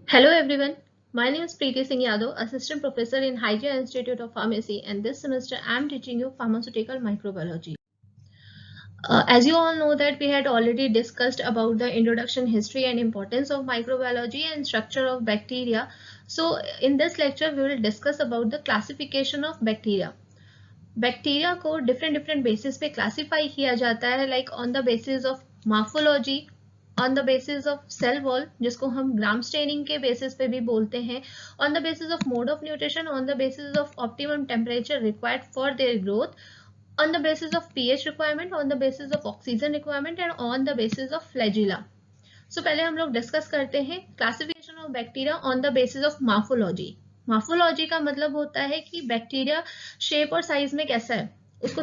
Hello everyone, my name is Preeti Singh Yadav, Assistant Professor in Hygiene Institute of Pharmacy, and this semester I am teaching you pharmaceutical microbiology. As you all know that we had already discussed about the introduction, history and importance of microbiology and structure of bacteria. So in this lecture we will discuss about the classification of bacteria. Bacteria को different basis पे classify किया जाता है, like on the basis of morphology, on the basis of cell wall जिसको हम gram staining के basis पे भी बोलते हैं, on the basis of mode of nutrition, on the basis of optimum temperature required for their growth, on the basis of pH requirement, on the basis of oxygen requirement and on the basis of flagella. So पहले हम लोग discuss करते हैं classification of bacteria on the basis of morphology. Morphology का मतलब होता है कि बैक्टीरिया शेप और साइज में कैसा है, उसको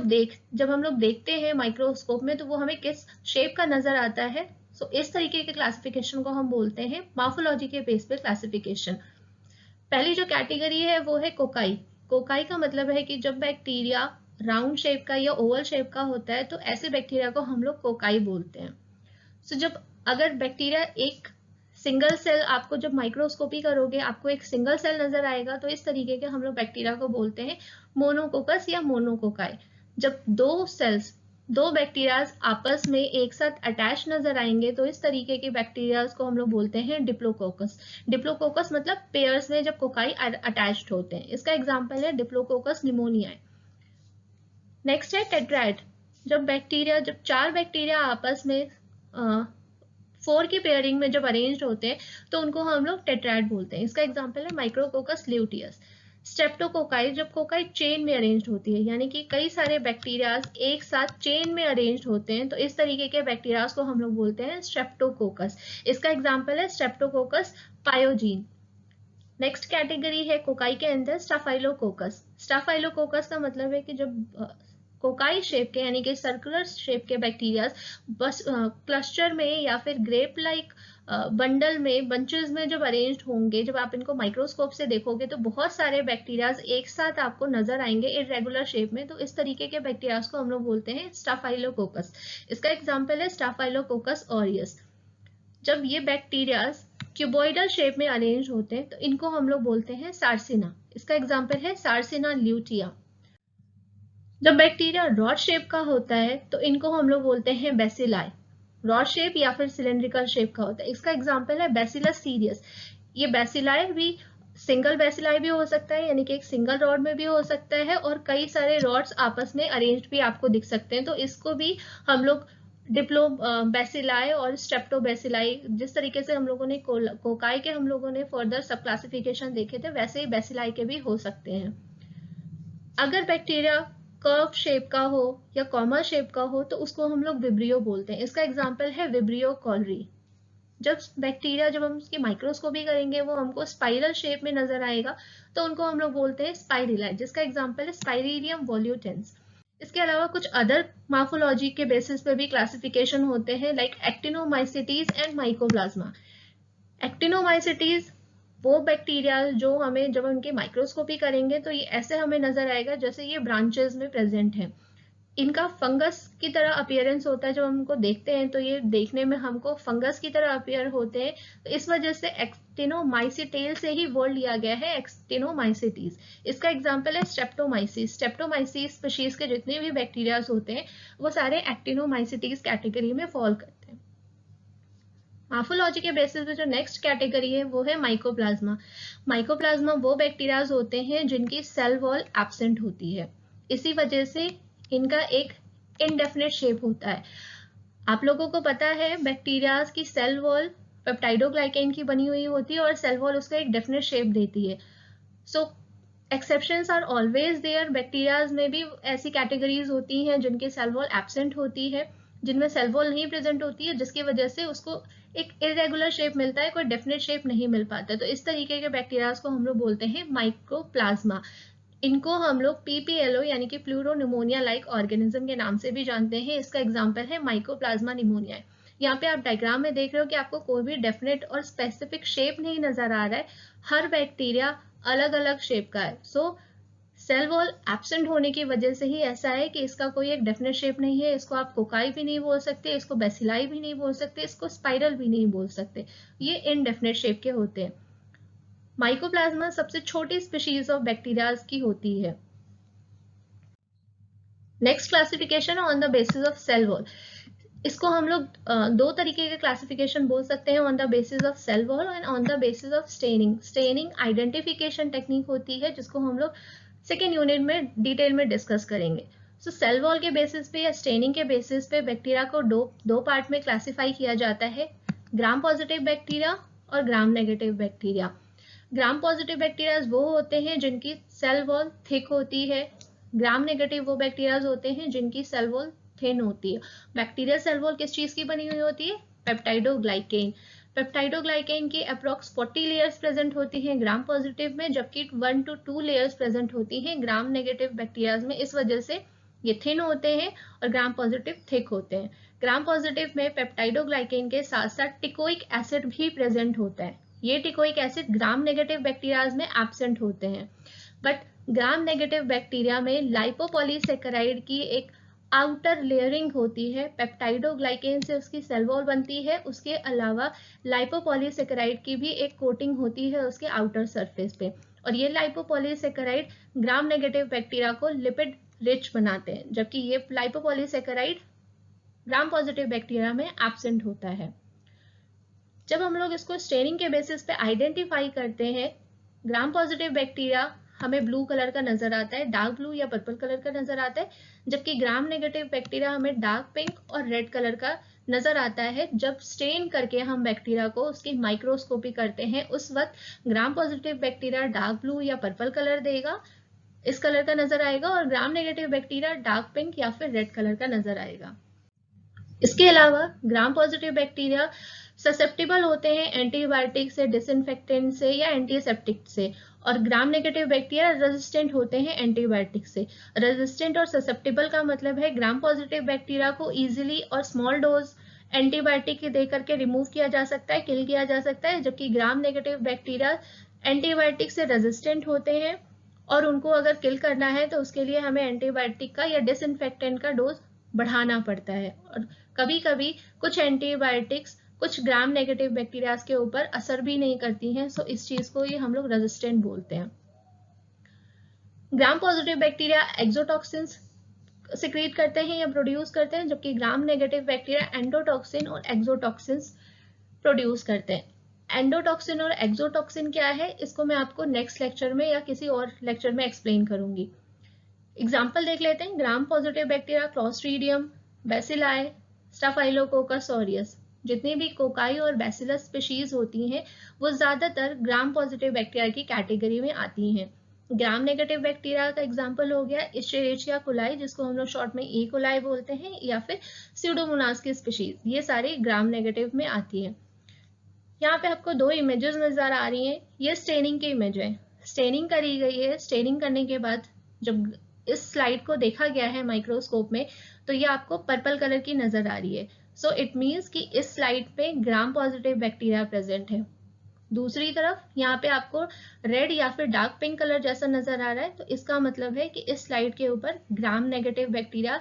जब हम लोग देखते हैं माइक्रोस्कोप में तो वो हमें किस शेप का नजर आता है. सो इस तरीके के क्लासिफिकेशन को हम बोलते हैं मार्फोलॉजी के बेस पे क्लासिफिकेशन. पहली जो कैटेगरी है वो है कोकाई. कोकाई का मतलब है कि जब बैक्टीरिया राउंड शेप का या ओवल शेप का होता है तो ऐसे बैक्टीरिया को हम लोग कोकाई बोलते हैं. सो जब अगर बैक्टीरिया एक सिंगल सेल, आपको जब माइक्रोस्कोपी करोगे आपको एक सिंगल सेल नजर आएगा, तो इस तरीके के हम लोग बैक्टीरिया को बोलते हैं मोनोकोकस या मोनोकोकाई. जब दो बैक्टीरियाज आपस में एक साथ अटैच नजर आएंगे तो इस तरीके के बैक्टीरियाज को हम लोग बोलते हैं डिप्लोकोकस. डिप्लोकोकस मतलब पेयर्स में जब कोकाई अटैच्ड होते हैं. इसका एग्जांपल है डिप्लोकोकस निमोनिया. नेक्स्ट है टेट्राएड. जब चार बैक्टीरिया आपस में 4 की पेयरिंग में जब अरेंज्ड होते हैं तो उनको हम लोग टेट्राएड बोलते हैं. इसका एग्जांपल है माइक्रोकोकस ल्यूटियस. स्ट्रेप्टोकोकाई, जब कोकाई चेन में अरेंज्ड होती है, यानी कि कई सारे बैक्टीरियाज एक साथ चेन में अरेंज्ड होते हैं, तो इस तरीके के बैक्टीरियाज को हम लोग बोलते हैं स्ट्रेप्टोकोकस. इसका एग्जांपल है स्ट्रेप्टोकोकस पायोजीन. नेक्स्ट कैटेगरी है कोकाई के अंदर स्टाफाइलोकोकस. स्टाफाइलोकोकस का मतलब है कि जब कोकाई शेप के यानी कि सर्कुलर शेप के बैक्टीरिया बस क्लस्टर में या फिर ग्रेप लाइक बंडल में, बंचेस में जब अरेंज्ड होंगे, जब आप इनको माइक्रोस्कोप से देखोगे तो बहुत सारे बैक्टीरियाज एक साथ आपको नजर आएंगे इरेगुलर शेप में, तो इस तरीके के बैक्टीरियाज को हम लोग बोलते हैं स्टाफाइलोकोकस. इसका एग्जांपल है स्टाफाइलोकोकस ऑरियस. जब ये बैक्टीरियाज क्यूबॉइडल शेप में अरेंज होते हैं तो इनको हम लोग बोलते हैं सार्सिना. इसका एग्जांपल है सार्सिना ल्यूटिया. जब बैक्टीरिया रॉड शेप का होता है तो इनको हम लोग बोलते हैं बेसिलाई. रॉड शेप या फिर सिलेंड्रिकल शेप का होता है. इसका एग्जांपल है बेसिलस सीरियस. ये बेसिलाई भी सिंगल बेसिलाई भी हो सकता है, यानी कि एक सिंगल रॉड में भी हो सकता है, और कई सारे रॉड्स आपस में अरेंज्ड भी आपको दिख सकते हैं, तो इसको भी हम लोग डिप्लो बेसिलाई और स्ट्रेप्टो बेसिलाई, जिस तरीके से हम लोगों ने कोकाई के हम लोगों ने फर्दर सब क्लासिफिकेशन देखे थे, वैसे ही बेसिलाई के भी हो सकते हैं. अगर बैक्टीरिया कर्व शेप का हो या कॉमर शेप का हो तो उसको हम लोग विब्रियो बोलते हैं. इसका एग्जांपल है विब्रियो कॉलरी. जब हम उसकी माइक्रोस्कोपी करेंगे वो हमको स्पाइरल शेप में नजर आएगा तो उनको हम लोग बोलते हैं स्पाइरिलाई, जिसका एग्जांपल है स्पाइरीरियम वोल्यूटेंस. इसके अलावा कुछ अदर मार्फोलॉजी के बेसिस पे भी क्लासिफिकेशन होते हैं, like actinomycetes and mycoplasma. Actinomycetes वो बैक्टीरिया जो हमें जब उनकी माइक्रोस्कोपी करेंगे तो ये ऐसे हमें नजर आएगा जैसे ये ब्रांचेस में प्रेजेंट है. इनका फंगस की तरह अपीयरेंस होता है. जब हम उनको देखते हैं तो ये देखने में हमको फंगस की तरह अपीयर होते हैं, तो इस वजह से एक्टिनोमाइसिटेल से ही वर्ड लिया गया है एक्टिनोमाइसिटीज. इसका एग्जांपल है स्ट्रेप्टोमाइसिस. स्ट्रेप्टोमाइसिस स्पीशीज के जितने भी बैक्टीरियाज होते हैं वो सारे एक्टिनोमाइसिटीज कैटेगरी में फॉल करते हैं. मार्फोलॉजी के बेसिस पे जो नेक्स्ट कैटेगरी है वो है माइकोप्लाज्मा. माइकोप्लाज्मा वो बैक्टीरियाज होते हैं जिनकी सेल वॉल एब्सेंट होती है, इसी वजह से इनका एक इनडेफिनेट शेप होता है. आप लोगों को पता है बैक्टीरियाज की सेल वॉल पेप्टाइडोग्लाइकेन की बनी हुई होती है और सेल वॉल उसका एक डेफिनेट शेप देती है. So exceptions are always there. Bacterias में भी ऐसी कैटेगरीज होती हैं जिनकी सेल वॉल एब्सेंट होती है, जिनमें सेल वॉल नहीं प्रेजेंट होती है, जिसकी वजह से उसको एक इरेगुलर शेप मिलता है, कोई डेफिनेट शेप नहीं मिल पाता. तो इस तरीके के बैक्टीरियाज को हम लोग बोलते हैं माइकोप्लाज्मा. इनको हम लोग पीपीएलओ यानी कि प्लूरोनिमोनिया लाइक ऑर्गेनिज्म के नाम से भी जानते हैं. इसका एग्जांपल है माइकोप्लाज्मा निमोनिया. यहाँ पे आप डायग्राम में देख रहे हो कि आपको कोई भी डेफिनेट और स्पेसिफिक शेप नहीं नजर आ रहा है, हर बैक्टीरिया अलग अलग शेप का है. सो सेल वॉल एब्सेंट होने की वजह से ही ऐसा है कि इसका कोई एक डेफिनेट शेप नहीं है. इसको आप कोकाई भी नहीं बोल सकते, इसको बेसिलाई भी नहीं बोल सकते, इसको स्पाइरल भी नहीं बोल सकते. ये इनडेफिनेट शेप के होते हैं. माइकोप्लाज्मा सबसे छोटी स्पीशीज ऑफ बैक्टीरिया की होती है। Next classification on the basis of cell wall. इसको हम लोग दो तरीके के क्लासिफिकेशन बोल सकते हैं, on the basis of cell wall and on the basis of staining. Staining identification technique होती है जिसको हम लोग सेकेंड यूनिट में डिटेल में डिस्कस करेंगे। सो सेल वॉल के बेसिस पे या स्टेनिंग के बेसिस पे बैक्टीरिया को दो पार्ट में क्लासिफाई किया जाता है, ग्राम पॉजिटिव बैक्टीरिया और gram negative bacteria. Gram positive bacteria वो होते हैं जिनकी सेल वॉल थिक होती है, ग्राम नेगेटिव वो बैक्टीरिया होते हैं जिनकी सेल वॉल थिन होती है। बैक्टीरिया सेल वॉल किस चीज की बनी हुई होती है? पेप्टाइडोग्लाइकेन। पेप्टाइडोग्लाइकेन की अप्रॉक्स 40 लेयर्स प्रेजेंट होती हैं ग्राम पॉजिटिव में, जबकि 1 to 2 लेयर्स प्रेजेंट होती हैं ग्राम नेगेटिव बैक्टीरिया में। इस वजह से ये थिन होते हैं और ग्राम पॉजिटिव थिक होते हैं। ग्राम पॉजिटिव में पेप्टाइडोग्लाइकेन के साथ साथ टिकोइक एसिड भी प्रेजेंट होता है। ये teichoic acid gram negative bacteria में एब्सेंट होते हैं, बट ग्राम नेगेटिव बैक्टीरिया में लाइपोपॉलीसेकेराइड की एक आउटर लेयरिंग होती है, पेप्टाइडोग्लाइकेन से उसकी सेल वॉल बनती है। उसके अलावा लाइपोपॉलीसेकेराइड की भी एक कोटिंग होती है उसके आउटर सरफेस पे, और ये लाइपोपॉलीसेकेराइड ग्राम नेगेटिव बैक्टीरिया को लिपिड रिच बनाते हैं, जबकि ये लाइपोपॉलीसेकेराइड ग्राम पॉजिटिव बैक्टीरिया में एब्सेंट होता है। जब हम लोग इसको स्टेनिंग के बेसिस पे आइडेंटिफाई करते हैं, ग्राम पॉजिटिव बैक्टीरिया हमें ब्लू कलर का नजर आता है, डार्क ब्लू या पर्पल कलर का नजर आता है, जबकि ग्राम नेगेटिव बैक्टीरिया हमें डार्क पिंक और रेड कलर का नजर आता है। जब स्टेन करके हम बैक्टीरिया को उसकी माइक्रोस्कोपी करते हैं, उस वक्त gram positive bacteria dark blue या पर्पल कलर देगा, इस कलर का नजर आएगा, और gram negative bacteria dark pink या फिर रेड कलर का नजर आएगा। इसके अलावा ग्राम पॉजिटिव बैक्टीरिया ससेप्टिबल होते हैं एंटीबायोटिक से, डिसइंफेक्टेंट से या एंटीसेप्टिक से, और ग्राम नेगेटिव बैक्टीरिया रेजिस्टेंट होते हैं एंटीबायोटिक से। रेजिस्टेंट और ससेप्टिबल का मतलब है ग्राम पॉजिटिव बैक्टीरिया को इजीली और स्मॉल डोज एंटीबायोटिक दे करके रिमूव किया जा सकता है, किल किया जा सकता है, जबकि ग्राम नेगेटिव बैक्टीरिया एंटीबायोटिक से रेजिस्टेंट होते हैं और उनको अगर किल करना है तो उसके लिए हमें एंटीबायोटिक का या डिसइंफेक्टेंट का डोज बढ़ाना पड़ता है। और कभी कभी कुछ एंटीबायोटिक्स कुछ ग्राम नेगेटिव बैक्टीरिया के ऊपर असर भी नहीं करती हैं, सो इस चीज को ये हम लोग रेजिस्टेंट बोलते हैं। Gram positive bacteria exotoxins secrete करते हैं या प्रोड्यूस करते हैं, जबकि ग्राम नेगेटिव बैक्टीरिया एंडोटॉक्सिन और एक्सोटॉक्सिन्स प्रोड्यूस करते हैं। एंडोटॉक्सिन और एक्सोटॉक्सिन क्या है, इसको मैं आपको नेक्स्ट लेक्चर में या किसी और लेक्चर में एक्सप्लेन करूंगी। एग्जाम्पल देख लेते हैं। Gram positive bacteria Clostridium, bacilli, स्टाफाइलोकोकस aureus. जितनी भी कोकाई और बैसिलस स्पीशीज होती हैं वो ज्यादातर ग्राम पॉजिटिव बैक्टीरिया की कैटेगरी में आती हैं। ग्राम नेगेटिव बैक्टीरिया का एग्जांपल हो गया इश्चेरिचिया कोलाई, जिसको हम लोग शॉर्ट में ई कोलाई बोलते हैं, या फिर स्यूडोमोनास की स्पीशीज, ये सारे ग्राम नेगेटिव में आती है। यहाँ पे आपको दो इमेजेस नजर आ रही हैं, ये स्टेनिंग की इमेज है। स्टेनिंग करी गई है, स्टेनिंग करने के बाद जब इस स्लाइड को देखा गया है माइक्रोस्कोप में तो ये आपको पर्पल कलर की नजर आ रही है। सो इट मीन्स कि इस स्लाइड पे ग्राम पॉजिटिव बैक्टीरिया प्रेजेंट है। दूसरी तरफ यहाँ पे आपको रेड या फिर डार्क पिंक कलर जैसा नजर आ रहा है, तो इसका मतलब है कि इस स्लाइड के ऊपर ग्राम नेगेटिव बैक्टीरिया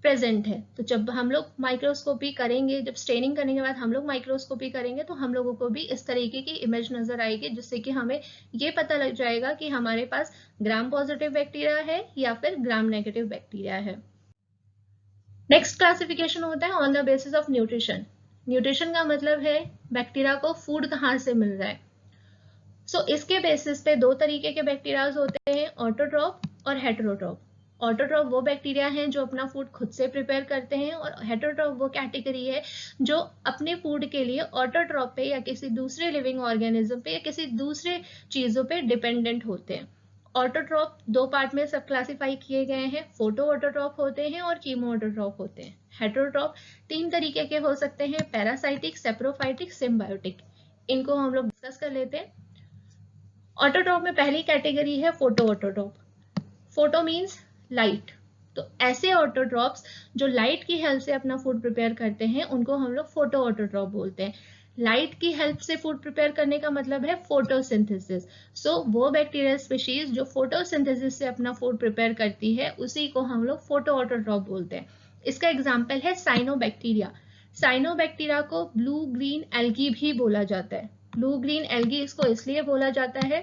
प्रेजेंट है। तो जब हम लोग माइक्रोस्कोपी करेंगे, जब स्टेनिंग करने के बाद हम लोग माइक्रोस्कोपी करेंगे तो हम लोगों को भी इस तरीके की इमेज नजर आएगी, जिससे कि हमें ये पता लग जाएगा कि हमारे पास ग्राम पॉजिटिव बैक्टीरिया है या फिर ग्राम नेगेटिव बैक्टीरिया है। नेक्स्ट क्लासिफिकेशन होता है on the basis of nutrition. Nutrition का मतलब है बैक्टीरिया को फूड कहाँ से मिल रहा है। सो इसके बेसिस पे दो तरीके के बैक्टीरियाज होते हैं, ऑटोट्रॉप और हेटेरोट्रॉप। ऑटोट्रॉप वो बैक्टीरिया हैं जो अपना फूड खुद से प्रिपेयर करते हैं, और हेटेरोट्रॉप वो कैटेगरी है जो अपने फूड के लिए ऑटोट्रॉप पे या किसी दूसरे लिविंग ऑर्गेनिज्म पे या किसी दूसरे चीजों पे डिपेंडेंट होते हैं। ऑटोट्रॉप दो पार्ट में सब क्लासिफाई किए गए हैं, फोटो ऑटोट्रॉप होते हैं और कीमो ऑटोट्रॉप होते हैं। हेटेरोट्रॉप तीन तरीके के हो सकते हैं, पैरासाइटिक, सेप्रोफाइटिक, सिम्बायोटिक। इनको हम लोग डिस्कस कर लेते हैं। ऑटोट्रॉप में पहली कैटेगरी है photo autotroph. Photo means light, तो ऐसे ऑटोट्रॉप्स जो लाइट की हेल्प से अपना फूड प्रिपेयर करते हैं उनको हम लोग फोटो ऑटोट्रॉप बोलते हैं। लाइट की हेल्प से फूड प्रिपेयर करने का मतलब है फोटोसिंथेसिस। सो वो बैक्टीरियल स्पीशीज जो फोटोसिंथेसिस से अपना फूड प्रिपेयर करती है उसी को हम लोग फोटो ऑटोट्रॉप बोलते हैं। इसका एग्जाम्पल है साइनोबैक्टीरिया। साइनोबैक्टीरिया को ब्लू ग्रीन एल्गी भी बोला जाता है। ब्लू ग्रीन एल्गी इसको इसलिए बोला जाता है,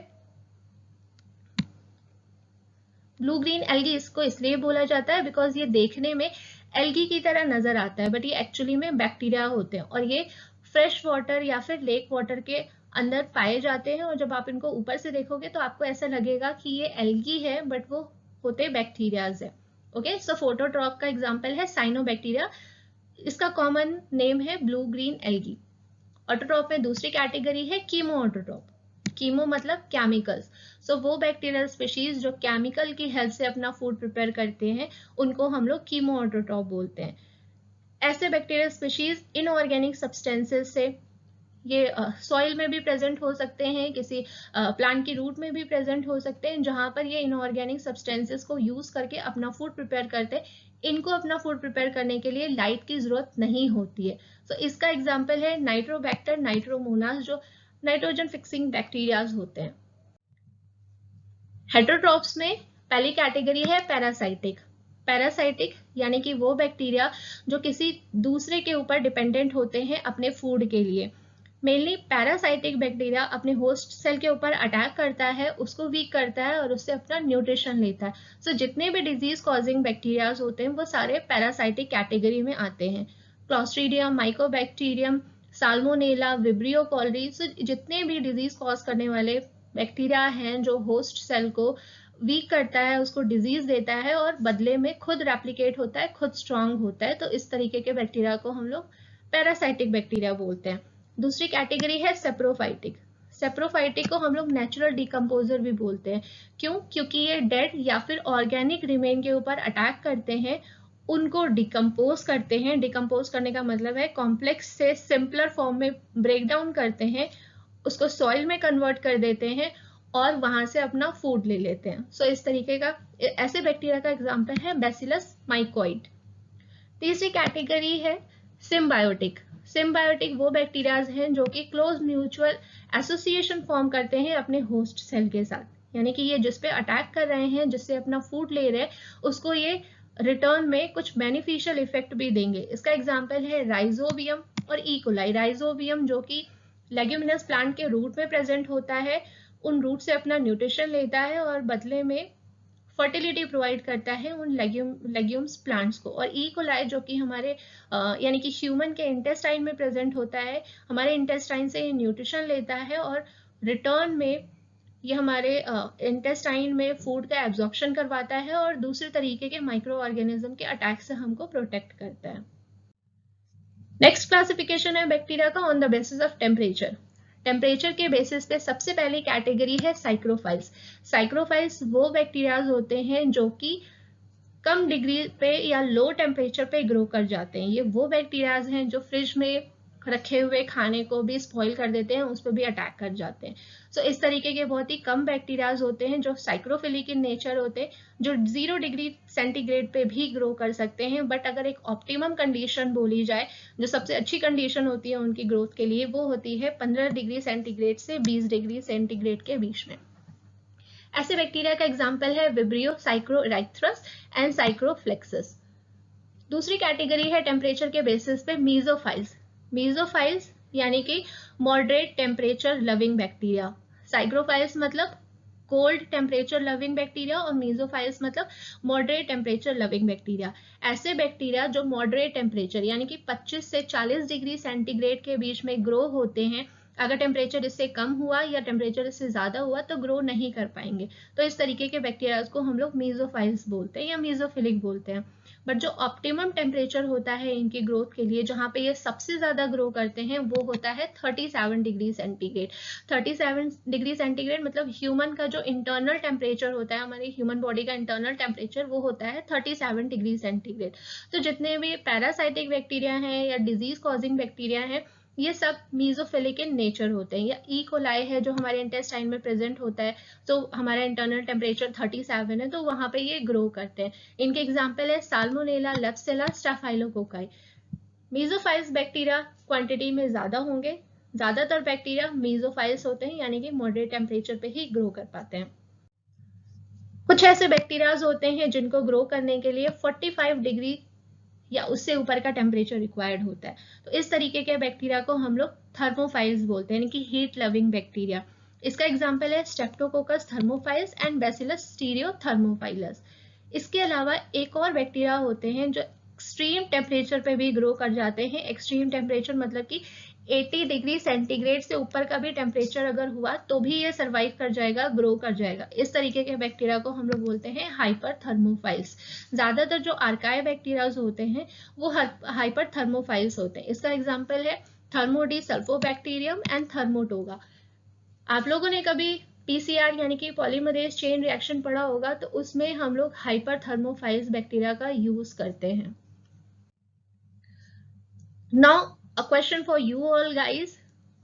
ब्लू ग्रीन एल्गी इसको इसलिए बोला जाता है बिकॉज ये देखने में एल्गी की तरह नजर आता है, बट ये एक्चुअली में बैक्टीरिया होते हैं और ये फ्रेश वाटर या फिर लेक वाटर के अंदर पाए जाते हैं। और जब आप इनको ऊपर से देखोगे तो आपको ऐसा लगेगा कि ये एल्गी है, बट वो होते बैक्टीरियाज है। ओके, सो फोटोट्रॉप का एग्जाम्पल है साइनोबैक्टीरिया, इसका कॉमन नेम है ब्लू ग्रीन एल्गी। ऑटोट्रॉप में दूसरी कैटेगरी है कीमो ऑटोट्रॉप। कीमो मतलब केमिकल्स, सो वो बैक्टीरियल स्पीशीज जो केमिकल की हेल्प से अपना फूड प्रिपेयर करते हैं उनको हम लोग कीमो ऑटोट्रॉप बोलते हैं। ऐसे बैक्टीरियल स्पीशीज इनऑर्गेनिक सब्सटेंसेस से, ये सॉइल में भी प्रेजेंट हो सकते हैं, किसी प्लांट की रूट में भी प्रेजेंट हो सकते हैं, जहां पर ये इनऑर्गेनिक सब्सटेंसेस को यूज करके अपना फूड प्रिपेयर करते हैं। इनको अपना फूड प्रिपेयर करने के लिए लाइट की जरूरत नहीं होती है। सो इसका एग्जाम्पल है नाइट्रोबैक्टर, नाइट्रोमोनास, जो नाइट्रोजन फिक्सिंग बैक्टीरियाज होते हैं। हेटरोट्रॉप्स में पहली कैटेगरी है पैरासाइटिक। पैरासाइटिक यानी कि वो बैक्टीरिया जो किसी दूसरे के ऊपर डिपेंडेंट होते हैं अपने फूड के लिए। मेनली पैरासाइटिक बैक्टीरिया अपने होस्ट सेल के ऊपर अटैक करता है, उसको वीक करता है और उससे अपना न्यूट्रिशन लेता है। सो जितने भी डिजीज कॉजिंग बैक्टीरियाज होते हैं वो सारे पैरासाइटिक कैटेगरी में आते हैं। Clostridium, Mycobacterium, Salmonella, Vibrio cholerae, जितने भी डिजीज कॉज करने वाले बैक्टीरिया हैं जो होस्ट सेल को वीक करता है, उसको डिजीज देता है और बदले में खुद रेप्लिकेट होता है, खुद स्ट्रांग होता है, तो इस तरीके के बैक्टीरिया को हम लोग पैरासाइटिक बैक्टीरिया बोलते हैं। दूसरी कैटेगरी है सेप्रोफाइटिक। सेप्रोफाइटिक को हम लोग नेचुरल डिकम्पोजर भी बोलते हैं। क्यों? क्योंकि ये डेड या फिर ऑर्गेनिक रिमेन के ऊपर अटैक करते हैं, उनको डिकम्पोज करते हैं। डिकम्पोज करने का मतलब है कॉम्प्लेक्स से सिंपलर फॉर्म में ब्रेक डाउन करते हैं, उसको सॉइल में कन्वर्ट कर देते हैं और वहां से अपना फूड ले लेते हैं। सो इस तरीके का, ऐसे बैक्टीरिया का एग्जाम्पल है बैसिलस माइकोइड। तीसरी कैटेगरी है सिम्बायोटिक। सिम्बायोटिक वो बैक्टीरियाज हैं जो कि क्लोज म्यूचुअल एसोसिएशन फॉर्म करते हैं अपने होस्ट सेल के साथ, यानी कि ये जिस पे अटैक कर रहे हैं, जिससे अपना फूड ले रहे हैं, उसको ये रिटर्न में कुछ बेनिफिशियल इफेक्ट भी देंगे। इसका एग्जाम्पल है राइजोबियम और इकोलाई। राइजोबियम जो कि लेग्यूमिनस प्लांट के रूट में प्रेजेंट होता है, उन रूट से अपना न्यूट्रिशन लेता है और बदले में फर्टिलिटी प्रोवाइड करता है उन लेग्यूम्स प्लांट्स को। और ई कोलाई जो कि हमारे यानी कि ह्यूमन के इंटेस्टाइन में प्रेजेंट होता है, हमारे इंटेस्टाइन से ये न्यूट्रिशन लेता है और रिटर्न में ये हमारे इंटेस्टाइन में फूड का एब्जॉर्प्शन करवाता है और दूसरे तरीके के माइक्रो ऑर्गेनिज्म के अटैक से हमको प्रोटेक्ट करता है। नेक्स्ट क्लासिफिकेशन है बैक्टीरिया का on the basis of temperature. Temperature के बेसिस पे सबसे पहली कैटेगरी है साइक्रोफाइल्स। साइक्रोफाइल्स वो बैक्टीरियाज होते हैं जो कि कम डिग्री पे या लो टेम्परेचर पे ग्रो कर जाते हैं। ये वो बैक्टीरियाज हैं जो फ्रिज में रखे हुए खाने को भी स्पॉइल कर देते हैं, उस पर भी अटैक कर जाते हैं। सो इस तरीके के बहुत ही कम बैक्टीरियाज होते हैं जो साइक्रोफिलिक इन नेचर होते हैं, जो 0 डिग्री सेंटीग्रेड पे भी ग्रो कर सकते हैं। बट अगर एक ऑप्टिमम कंडीशन बोली जाए, जो सबसे अच्छी कंडीशन होती है उनकी ग्रोथ के लिए, वो होती है 15 डिग्री सेंटीग्रेड से 20 डिग्री सेंटीग्रेड के बीच में। ऐसे बैक्टीरिया का एग्जाम्पल है विब्रियो, साइक्रोइराइथ्रस एंड साइक्रोफ्लेक्सस। दूसरी कैटेगरी है टेम्परेचर के बेसिस पे मीजोफाइल्स। मीजोफाइल्स यानी कि मॉडरेट टेम्परेचर लविंग बैक्टीरिया। साइक्रोफाइल्स मतलब कोल्ड टेम्परेचर लविंग बैक्टीरिया और मीजोफाइल्स मतलब मॉडरेट टेम्परेचर लविंग बैक्टीरिया। ऐसे बैक्टीरिया जो मॉडरेट टेम्परेचर यानी कि 25 से 40 डिग्री सेंटीग्रेड के बीच में ग्रो होते हैं, अगर टेम्परेचर इससे कम हुआ या टेम्परेचर इससे ज्यादा हुआ तो ग्रो नहीं कर पाएंगे। तो इस तरीके के बैक्टीरिया को हम लोग मीजोफाइल्स बोलते हैं या मीजोफिलिक बोलते हैं। बट जो ऑप्टिमम टेम्परेचर होता है इनकी ग्रोथ के लिए, जहां पे ये सबसे ज्यादा ग्रो करते हैं, वो होता है 37 डिग्री सेंटीग्रेड। 37 डिग्री सेंटीग्रेड मतलब ह्यूमन का जो इंटरनल टेम्परेचर होता है, हमारी ह्यूमन बॉडी का इंटरनल टेम्परेचर, वो होता है 37 डिग्री सेंटीग्रेड। तो जितने भी पैरासाइटिक बैक्टीरिया हैं या डिजीज कॉजिंग बैक्टीरिया हैं, ये सब मीजोफिलिक इन नेचर होते हैं। या ई कोलाई है जो हमारे इंटेस्टाइन में प्रेजेंट होता है, तो हमारा इंटरनल टेम्परेचर 37 है, तो वहां पे ये ग्रो करते हैं। इनके एग्जाम्पल है साल्मोनेला, लेप्सिला, स्टाफाइलोकोकाई। मीजोफाइल्स बैक्टीरिया क्वांटिटी में ज्यादा होंगे, ज्यादातर बैक्टीरिया मीजोफाइल्स होते हैं यानी कि मॉडरेट टेम्परेचर पे ही ग्रो कर पाते हैं। कुछ ऐसे बैक्टीरियाज होते हैं जिनको ग्रो करने के लिए 45 डिग्री या उससे ऊपर का टेम्परेचर रिक्वायर्ड होता है। तो इस तरीके के बैक्टीरिया को हम लोग थर्मोफाइल्स बोलते हैं, यानी कि हीट लविंग बैक्टीरिया। इसका एग्जाम्पल है स्ट्रेप्टोकोकस थर्मोफाइल्स एंड बैसिलस स्टीरियोथर्मोफाइलस। इसके अलावा एक और बैक्टीरिया होते हैं जो एक्सट्रीम टेम्परेचर पे भी ग्रो कर जाते हैं। एक्सट्रीम टेम्परेचर मतलब कि 80 डिग्री सेंटीग्रेड से ऊपर का भी टेम्परेचर अगर हुआ तो भी ये सर्वाइव कर जाएगा, ग्रो कर जाएगा। इस तरीके के बैक्टीरिया को हम लोग बोलते हैं हाइपर थर्मोफाइल्स। ज्यादातर जो आर्काई बैक्टीरियाज होते हैं वो हाइपर थर्मोफाइल्स होते हैं। इसका एग्जाम्पल है थर्मोडी सल्फोबैक्टीरियम एंड थर्मोटोगा। आप लोगों ने कभी पीसीआर यानी कि पॉलीमरेज चेन रिएक्शन पढ़ा होगा, तो उसमें हम लोग हाइपर थर्मोफाइल्स बैक्टीरिया का यूज करते हैं। Now a question for you all guys: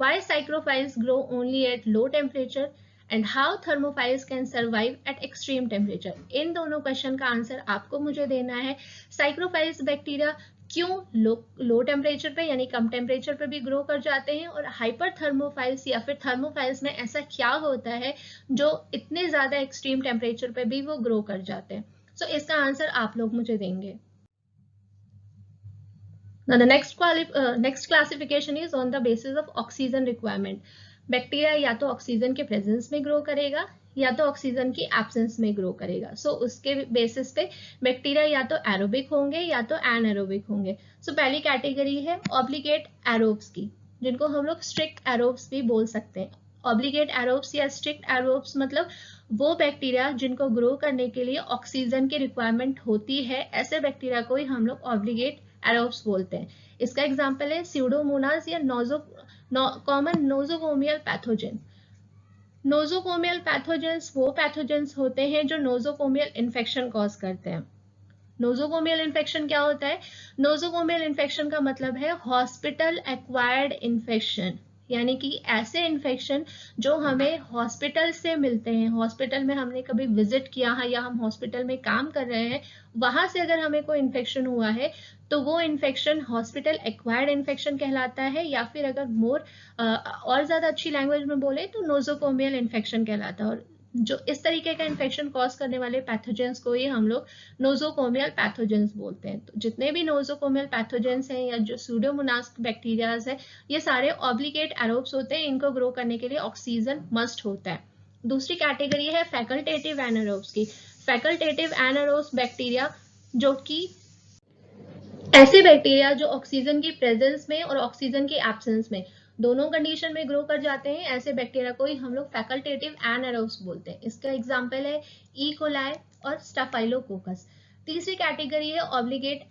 why psychrophiles grow only at low temperature and how thermophiles can survive at extreme temperature? इन दोनों क्वेश्चन का आंसर आपको मुझे देना है। साइक्रोफाइल्स बैक्टीरिया क्यों लो टेम्परेचर पे यानी कम टेम्परेचर पे भी ग्रो कर जाते हैं, और हाइपर थर्मोफाइल्स या फिर थर्मोफाइल्स में ऐसा क्या होता है जो इतने ज्यादा एक्सट्रीम टेम्परेचर पे भी वो ग्रो कर जाते हैं। सो इसका आंसर आप लोग मुझे देंगे। Now the next classification is on the basis of oxygen requirement. Bacteria या तो ऑक्सीजन के प्रेजेंस में ग्रो करेगा या तो ऑक्सीजन की एब्सेंस में ग्रो करेगा। उसके बेसिस पे बैक्टीरिया या तो एरोबिक होंगे या तो एनएरोबिक होंगे। पहली कैटेगरी है ऑब्लिगेट एरोब्स की, जिनको हम लोग स्ट्रिक्ट एरोब्स भी बोल सकते हैं। ऑब्लिगेट एरोब्स या स्ट्रिक्ट एरोब्स मतलब वो बैक्टीरिया जिनको ग्रो करने के लिए ऑक्सीजन की रिक्वायरमेंट होती है, ऐसे बैक्टीरिया को ही हम लोग ऑब्लिगेट एरोब्स बोलते हैं। इसका एग्जाम्पल है स्यूडोमोनास या common nosocomial pathogen. Nosocomial pathogens वो पैथोजेंस होते हैं जो नोजोकोमियल इन्फेक्शन कॉज करते हैं। नोजोकोमियल इन्फेक्शन क्या होता है? नोजोकोमियल इन्फेक्शन का मतलब है हॉस्पिटल एक्वायर्ड इन्फेक्शन, यानी कि ऐसे इन्फेक्शन जो हमें हॉस्पिटल से मिलते हैं। हॉस्पिटल में हमने कभी विजिट किया है या हम हॉस्पिटल में काम कर रहे हैं, वहां से अगर हमें कोई इन्फेक्शन हुआ है तो वो इन्फेक्शन हॉस्पिटल एक्वायर्ड इन्फेक्शन कहलाता है, या फिर अगर और ज्यादा अच्छी लैंग्वेज में बोले तो नोजोकोमियल इन्फेक्शन कहलाता है। और जो इस तरीके का इन्फेक्शन कॉज करने वाले पैथोजेंस को ही हम लोग नोजोकोमियल पैथोजेंस बोलते हैं। तो जितने भी नोजोकोमियल पैथोजेंस हैं या जो सूडोमोनास बैक्टीरियाज है, ये सारे ऑब्लिगेट एरोब्स होते हैं। इनको ग्रो करने के लिए ऑक्सीजन मस्ट होता है। दूसरी कैटेगरी है फैकल्टेटिव एनारोब्स की। फैकल्टेटिव एनारोब्स बैक्टीरिया जो कि ऐसे बैक्टीरिया जो ऑक्सीजन की प्रेजेंस में और ऑक्सीजन की एब्सेंस में दोनों कंडीशन में ग्रो कर जाते हैं, ऐसे बैक्टीरिया को ही हम लोग फैकल्टेटिव एनारोब्स बोलते हैं। इसका एग्जांपल है ई कोलाई और स्टाफाइलोकोकस। तीसरी कैटेगरी है ऑब्लिगेट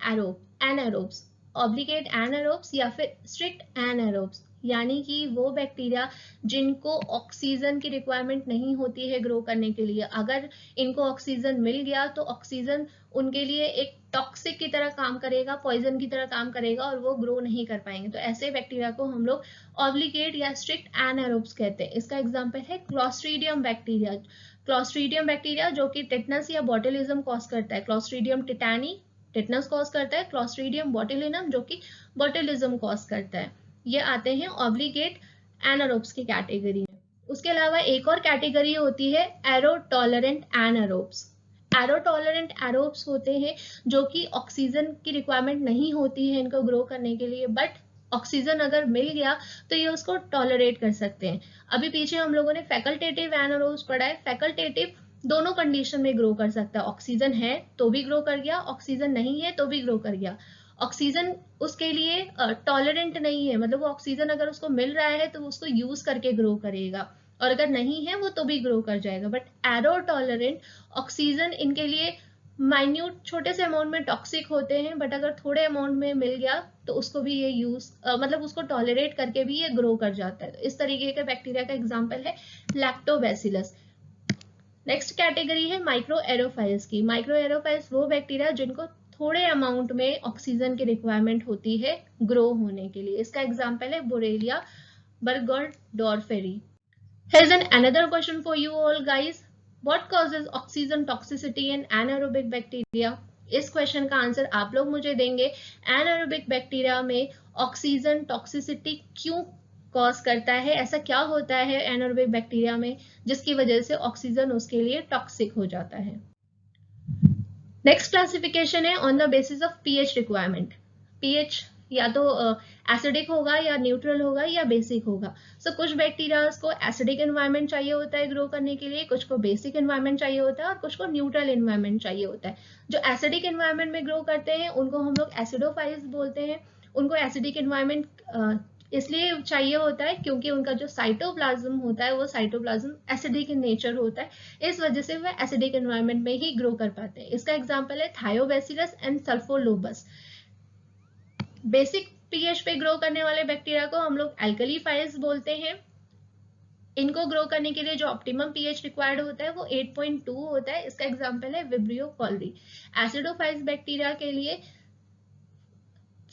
एनारोब्स। ऑब्लिगेट एनारोब्स या फिर स्ट्रिक्ट एनारोब्स, यानी कि वो बैक्टीरिया जिनको ऑक्सीजन की रिक्वायरमेंट नहीं होती है ग्रो करने के लिए। अगर इनको ऑक्सीजन मिल गया तो ऑक्सीजन उनके लिए एक टॉक्सिक की तरह काम करेगा, पॉइजन की तरह काम करेगा और वो ग्रो नहीं कर पाएंगे। तो ऐसे बैक्टीरिया को हम लोग ऑब्लिगेट या स्ट्रिक्ट एनारोब्स कहते हैं। इसका एग्जांपल है क्लॉस्ट्रीडियम बैक्टीरिया। क्लॉस्ट्रीडियम बैक्टीरिया जो कि टेटनस या बॉटुलिज्म कॉज करता है। क्लॉस्ट्रीडियम टिटानी टेटनस कॉज करता है, क्लॉस्ट्रीडियम बॉटुलिनम जो कि बॉटुलिज्म कॉज करता है। ये आते हैं ऑब्लिगेट एनारोब्स की कैटेगरी में। उसके अलावा एक और कैटेगरी होती है arrow tolerant anaerobes. Arrow tolerant aerobes होते हैं जो कि ऑक्सीजन की रिक्वायरमेंट नहीं होती है इनको ग्रो करने के लिए, बट ऑक्सीजन अगर मिल गया तो ये उसको टॉलरेट कर सकते हैं। अभी पीछे हम लोगों ने फैकल्टेटिव एनारोब्स पढ़ा है। फैकल्टेटिव दोनों कंडीशन में ग्रो कर सकता है। ऑक्सीजन है तो भी ग्रो कर गया, ऑक्सीजन नहीं है तो भी ग्रो कर गया। ऑक्सीजन उसके लिए टॉलरेंट नहीं है, मतलब वो ऑक्सीजन अगर उसको मिल रहा है तो उसको यूज करके ग्रो करेगा, और अगर नहीं है वो तो भी ग्रो कर जाएगा। बट एरो टॉलरेंट, ऑक्सीजन इनके लिए माइन्यूट छोटे से अमाउंट में टॉक्सिक होते हैं, बट अगर थोड़े अमाउंट में मिल गया तो उसको भी ये मतलब उसको टॉलरेट करके भी ये ग्रो कर जाता है। तो इस तरीके के बैक्टीरिया का एग्जाम्पल है लैक्टोबैसिलस। नेक्स्ट कैटेगरी है माइक्रो एरोफाइल्स की। माइक्रो एरोफाइल्स वो बैक्टीरिया जिनको थोड़े अमाउंट में ऑक्सीजन की रिक्वायरमेंट होती है ग्रो होने के लिए। इसका एग्जाम्पल है Borrelia बर्गरडॉर्फेरी। Here's another question for you all guys. What causes oxygen toxicity in anaerobic bacteria? इस क्वेश्चन का आंसर आप लोग मुझे देंगे। एनारोबिक बैक्टीरिया में ऑक्सीजन टॉक्सिसिटी क्यों कॉज करता है? ऐसा क्या होता है एनारोबिक बैक्टीरिया में जिसकी वजह से ऑक्सीजन उसके लिए टॉक्सिक हो जाता है? नेक्स्ट क्लासिफिकेशन है on the basis of pH requirement. PH या तो एसिडिक होगा या न्यूट्रल होगा या बेसिक होगा। सो कुछ बैक्टीरियाज को एसिडिक एनवायरनमेंट चाहिए होता है ग्रो करने के लिए, कुछ को बेसिक एनवायरनमेंट चाहिए होता है और कुछ को न्यूट्रल एनवायरनमेंट चाहिए होता है। जो एसिडिक एनवायरनमेंट में ग्रो करते हैं उनको हम लोग एसिडोफाइल्स बोलते हैं। उनको एसिडिक एनवायरनमेंट इसलिए चाहिए होता है क्योंकि उनका जो साइटोप्लाज्म होता है वो साइटोप्लाज्म एसिडिक इन नेचर होता है, इस वजह से वह एसिडिक एनवायरनमेंट में ही ग्रो कर पाते हैं। इसका एग्जांपल है थायोबैसिलस एंड सल्फोलोबस। बेसिक पीएच पे ग्रो करने वाले बैक्टीरिया को हम लोग एल्कलीफाइल्स बोलते हैं। इनको ग्रो करने के लिए जो ऑप्टिमम पीएच रिक्वायर्ड होता है वो 8.2 होता है। इसका एग्जांपल है विब्रियो कॉलरी। एसिडोफाइल्स बैक्टीरिया के लिए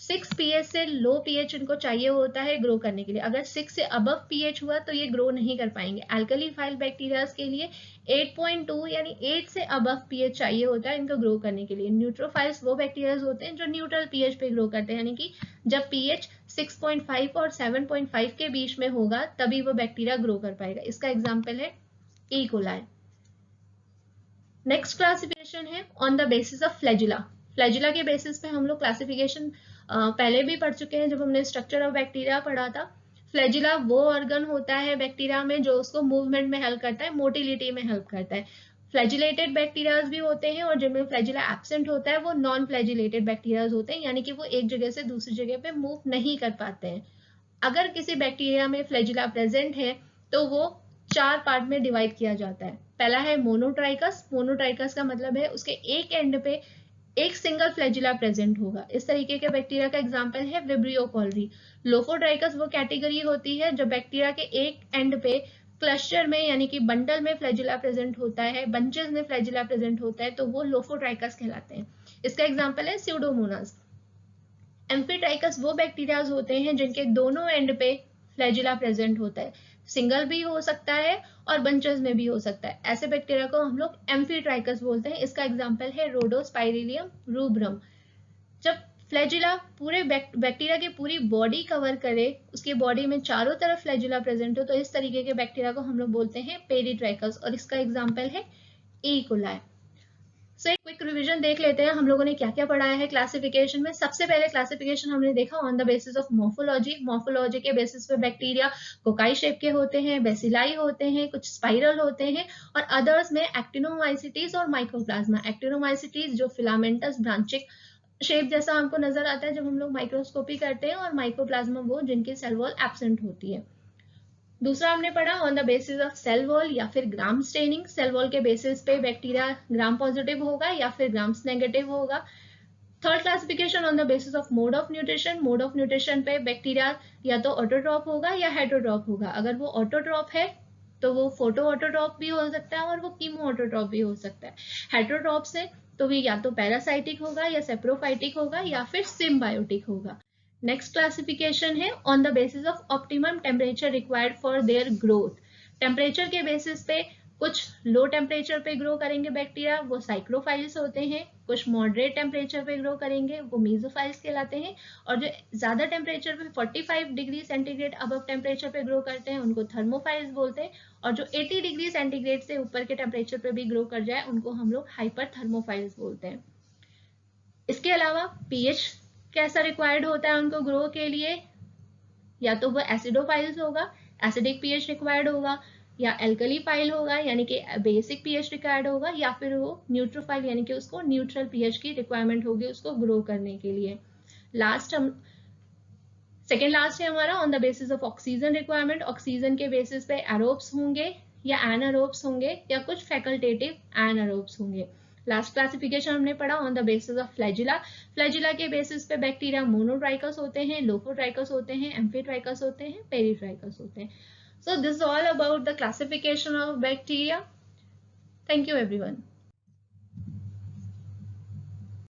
6 pH से लो pH इनको चाहिए होता है ग्रो करने के लिए। अगर 6 से अबव pH हुआ तो ये ग्रो नहीं कर पाएंगे। एल्कलीफाइल बैक्टीरियाज के लिए 8.2 यानी 8 से अबव pH चाहिए होता है इनको ग्रो करने के लिए। न्यूट्रोफाइल्स वो बैक्टीरियाज होते हैं जो न्यूट्रल pH पे ग्रो करते हैं, यानी कि जब pH 6.5 और 7.5 के बीच में होगा तभी वो बैक्टीरिया ग्रो कर पाएगा। इसका एग्जाम्पल है ई कोलाई। नेक्स्ट क्लासिफिकेशन है on the basis of flagella. Flagella के बेसिस पे हम लोग क्लासिफिकेशन पहले भी पढ़ चुके हैं जब हमने स्ट्रक्चर ऑफ बैक्टीरिया पढ़ा था। फ्लैजिला वो ऑर्गन होता है बैक्टीरिया में जो उसको मूवमेंट में हेल्प करता है, मोटिलिटी में हेल्प करता है। फ्लैजिलेटेड बैक्टीरियाज भी होते हैं और जिनमें फ्लैजिला एब्सेंट होता है वो नॉन फ्लैजिलेटेड बैक्टीरियाज होते हैं, यानी कि वो एक जगह से दूसरी जगह पे मूव नहीं कर पाते हैं। अगर किसी बैक्टीरिया में फ्लैजिला प्रेजेंट है तो वो 4 पार्ट में डिवाइड किया जाता है। पहला है मोनोट्राइकस। मोनोट्राइकस का मतलब है उसके एक एंड पे एक सिंगल फ्लैजिला प्रेजेंट होगा। इस तरीके के बैक्टीरिया का एग्जांपल है विब्रियो कॉलरी। लोफोट्राइकस वो कैटेगरी होती है जब बैक्टीरिया के एक एंड पे क्लस्टर में यानी कि बंडल में फ्लैजिला प्रेजेंट होता है, बंचेस में फ्लैजिला प्रेजेंट होता है, तो वो लोफोट्राइकस कहलाते हैं। इसका एग्जांपल है स्यूडोमोनास। एम्फीट्राइकस वो बैक्टीरियाज होते हैं जिनके दोनों एंड पे फ्लैजिला प्रेजेंट होता है, सिंगल भी हो सकता है और बंचेस में भी हो सकता है। ऐसे बैक्टीरिया को हम लोग एम्फीट्राइकस बोलते हैं। इसका एग्जांपल है रोडोस्पाइरिलियम रूब्रम। जब फ्लैजिला पूरे बैक्टीरिया की पूरी बॉडी कवर करे, उसकी बॉडी में चारों तरफ फ्लैजिला प्रेजेंट हो, तो इस तरीके के बैक्टीरिया को हम लोग बोलते हैं पेरिट्राइकस और इसका एग्जांपल है ई कोलाई। सो एक क्विक रिवीजन देख लेते हैं हम लोगों ने क्या क्या पढ़ाया है क्लासिफिकेशन में। सबसे पहले क्लासिफिकेशन हमने देखा on the basis of morphology. Morphology के बेसिस पे बैक्टीरिया कोकाई शेप के होते हैं, बेसिलाई होते हैं, कुछ स्पाइरल होते हैं और अदर्स में एक्टिनोमाइसिटीज और माइक्रोप्लाज्मा। एक्टिनोमाइसिटीज जो फिलामेंटस ब्रांचिक शेप जैसा हमको नजर आता है जब हम लोग माइक्रोस्कोपी करते हैं, और माइक्रोप्लाज्मा वो जिनकी सेल वॉल एब्सेंट होती है। दूसरा हमने पढ़ा on the basis of cell wall या फिर ग्राम स्टेनिंग। सेल वॉल के बेसिस पे बैक्टीरिया ग्राम पॉजिटिव होगा या फिर ग्राम्स नेगेटिव होगा। Third classification on the basis of mode of nutrition. Mode of nutrition पे बैक्टीरिया या तो ऑटोट्रॉप होगा या हेटरोट्रॉप होगा। अगर वो ऑटोट्रॉप है तो वो फोटो ऑटोट्रॉप भी हो सकता है और वो कीमो ऑटोट्रॉप भी हो सकता है। हेटरोट्रॉप से तो भी या तो पैरासाइटिक होगा या सेप्रोफाइटिक होगा या फिर सिम्बायोटिक होगा। नेक्स्ट क्लासिफिकेशन है on the basis of optimum temperature required for their growth. Temperature के बेसिस पे कुछ लो टेम्परेचर पे ग्रो करेंगे बैक्टीरिया, वो साइक्लोफाइल्स होते हैं। कुछ मॉडरेट टेम्परेचर पे ग्रो करेंगे, वो मीजोफाइल्स कहलाते हैं। और जो ज्यादा टेम्परेचर पे 45 डिग्री सेंटीग्रेड अबव टेम्परेचर पे ग्रो करते हैं उनको थर्मोफाइल्स बोलते हैं। और जो 80 डिग्री सेंटीग्रेड से ऊपर के टेम्परेचर पे भी ग्रो कर जाए उनको हम लोग हाइपर थर्मोफाइल्स बोलते हैं। इसके अलावा पीएच कैसा रिक्वायर्ड होता है उनको ग्रो के लिए, या तो वो एसिडोफाइल्स होगा, एसिडिक पीएच रिक्वायर्ड होगा, या एल्कलीफाइल होगा यानी कि बेसिक पीएच रिक्वायर्ड होगा, या फिर वो न्यूट्रोफाइल यानी कि उसको न्यूट्रल पीएच की रिक्वायरमेंट होगी उसको ग्रो करने के लिए। सेकेंड लास्ट है हमारा on the basis of oxygen requirement. Oxygen के बेसिस पे एरोब्स होंगे या एनारोब्स होंगे या कुछ फैकल्टेटिव एनारोब्स होंगे। लास्ट क्लासिफिकेशन हमने पढ़ा on the basis of flagella. Flagella के बेसिस पे बैक्टीरिया मोनोट्राइकस होते हैं, लोफोट्राइकस होते हैं, एम्फीट्राइकस होते हैं, पेरिट्राइकस होते हैं। So this is all about the classification of bacteria. Thank you everyone.